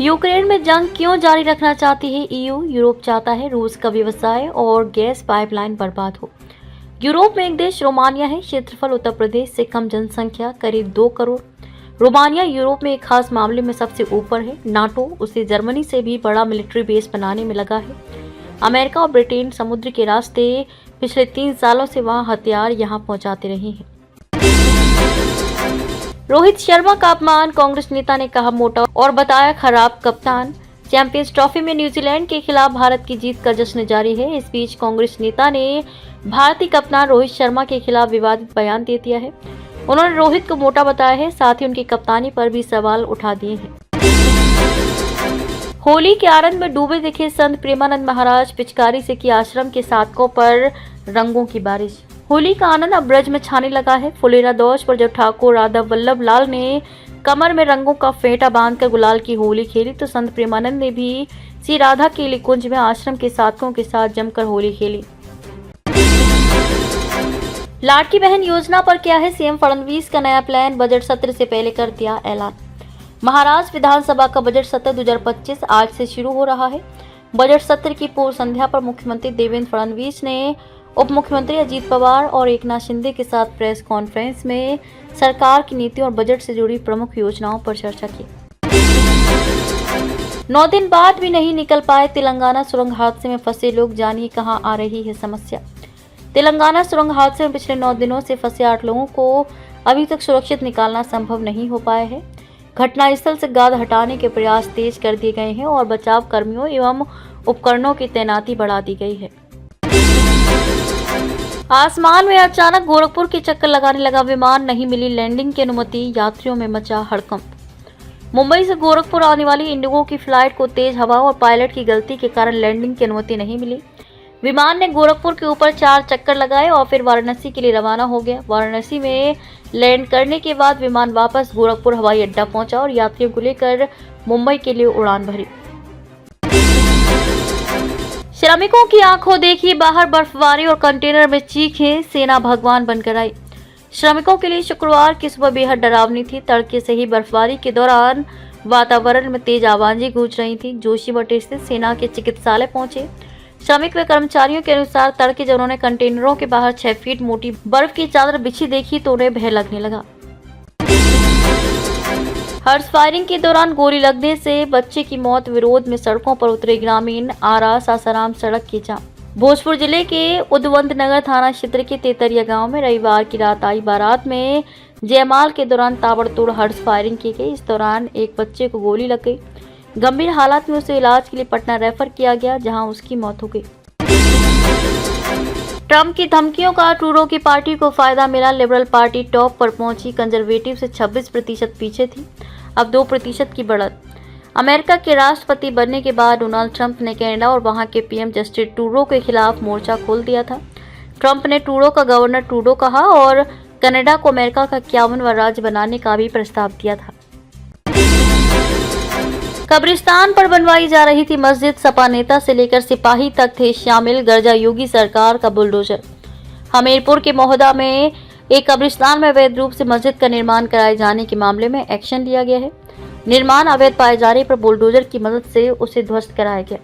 Ukraine में जंग क्यों जारी रखना चाहती है ईयू? यूरोप चाहता है रूस का व्यवसाय और गैस पाइपलाइन बर्बाद हो। यूरोप में एक देश रोमानिया है। क्षेत्रफल उत्तर प्रदेश से कम, जनसंख्या करीब 2 करोड़। रोमानिया यूरोप में एक खास मामले में सबसे ऊपर है। नाटो उसे जर्मनी से भी बड़ा मिलिट्री बेस बनाने में लगा है। अमेरिका और ब्रिटेन समुद्र के रास्ते पिछले 3 सालों से वहां हथियार यहां पहुंचाते रहे हैं। रोहित शर्मा का अपमान, कांग्रेस नेता ने कहा मोटा और बताया खराब कप्तान। चैंपियंस ट्रॉफी में न्यूजीलैंड के खिलाफ भारत की जीत का जश्न जारी है। इस बीच कांग्रेस नेता ने भारतीय कप्तान रोहित शर्मा के खिलाफ विवादित बयान दे दिया है। उन्होंने रोहित को मोटा बताया है, साथ ही उनकी कप्तानी पर भी सवाल उठा दिए हैं। होली के आनंद में डूबे दिखे संत प्रेमानंद महाराज, पिचकारी से की आश्रम के साधकों पर रंगों की बारिश। होली का आनंद अब ब्रज में छाने लगा है। फुलेरा दोष पर जब ठाकुर राधा वल्लभ लाल ने कमर में रंगों का फेंटा बांधकर गुलाल की होली खेली, तो संत प्रेमानंद ने भी श्री राधा केली कुंज में आश्रम के साधकों के साथ जमकर होली खेली। लाडकी बहन योजना पर क्या है सीएम फडणवीस का नया प्लान? बजट सत्र से पहले कर दिया ऐलान। महाराष्ट्र विधानसभा का बजट सत्र 2025 आज से शुरू हो रहा है। बजट सत्र की पूर्व संध्या पर मुख्यमंत्री देवेंद्र फडणवीस ने उप मुख्यमंत्री अजीत पवार और एकनाथ शिंदे के साथ प्रेस कॉन्फ्रेंस में सरकार की नीतियों और बजट से जुड़ी प्रमुख योजनाओं पर चर्चा की। 9 दिन बाद भी नहीं निकल पाए तेलंगाना सुरंग हादसे में फंसे लोग, जानिए कहां आ रही है समस्या। तेलंगाना सुरंग हादसे में पिछले 9 दिनों से फंसे 8 लोगों को अभी तक सुरक्षित निकालना संभव नहीं हो पाया है। घटनास्थल से गाद हटाने के प्रयास तेज कर दिए गए हैं और बचाव कर्मियों एवं उपकरणों की तैनाती बढ़ा दी गई है। आसमान में अचानक गोरखपुर के चक्कर लगाने लगा विमान, नहीं मिली लैंडिंग की अनुमति, यात्रियों में मचा हड़कंप। मुंबई से गोरखपुर आने वाली इंडिगो की फ्लाइट को तेज हवा और पायलट की गलती के कारण लैंडिंग की अनुमति नहीं मिली। विमान ने गोरखपुर के ऊपर 4 चक्कर लगाए और फिर वाराणसी के लिए रवाना हो गया। वाराणसी में लैंड करने के बाद विमान वापस गोरखपुर हवाई अड्डा पहुंचा और यात्रियों को लेकर मुंबई के लिए उड़ान भरी। श्रमिकों की आंखों देखी बाहर बर्फबारी और कंटेनर में चीखें, सेना भगवान बनकर आई। श्रमिकों के लिए शुक्रवार की सुबह बेहद डरावनी थी। तड़के से ही बर्फबारी के दौरान वातावरण में तेज आवाजें गूंज रही थी। जोशीमठ स्थित सेना के चिकित्सालय पहुंचे श्रमिक व कर्मचारियों के अनुसार तड़के जब उन्होंने कंटेनरों के बाहर 6 फीट मोटी बर्फ की चादर बिछी देखी तो उन्हें भय लगने लगा। हर्ष फायरिंग के दौरान गोली लगने से बच्चे की मौत, विरोध में सड़कों पर उतरे ग्रामीण, आरा सासाराम सड़क की जाम। भोजपुर जिले के उदवंत नगर थाना क्षेत्र के तेतरिया गांव में रविवार की रात आई बारात में जयमाल के दौरान ताबड़तोड़ हर्ष फायरिंग की गई। इस दौरान एक बच्चे को गोली लग गई। गंभीर हालत में उसे इलाज के लिए पटना रेफर किया गया, जहां उसकी मौत हो गई। ट्रंप की धमकियों का ट्रूडो की पार्टी को फायदा मिला। लिबरल पार्टी टॉप पर पहुंची, कंजर्वेटिव से 26% पीछे थी, अब 2% की बढ़त। अमेरिका के राष्ट्रपति बनने के बाद डोनाल्ड ट्रंप ने कनाडा और वहां के पीएम जस्टिन ट्रूडो के खिलाफ मोर्चा खोल दिया था। ट्रंप ने ट्रूडो का गवर्नर ट्रूडो कहा और कनाडा को अमेरिका का 51वां राज्य बनाने का भी प्रस्ताव दिया था। कब्रिस्तान पर बनवाई जा रही थी मस्जिद, सपा नेता से लेकर सिपाही तक थे शामिल, गर्जा योगी सरकार का बुलडोजर। हमीरपुर के मोहदा में एक कब्रिस्तान में अवैध रूप से मस्जिद का निर्माण कराए जाने के मामले में एक्शन लिया गया है। निर्माण अवैध पाए जाने पर बुलडोजर की मदद से उसे ध्वस्त कराया गया।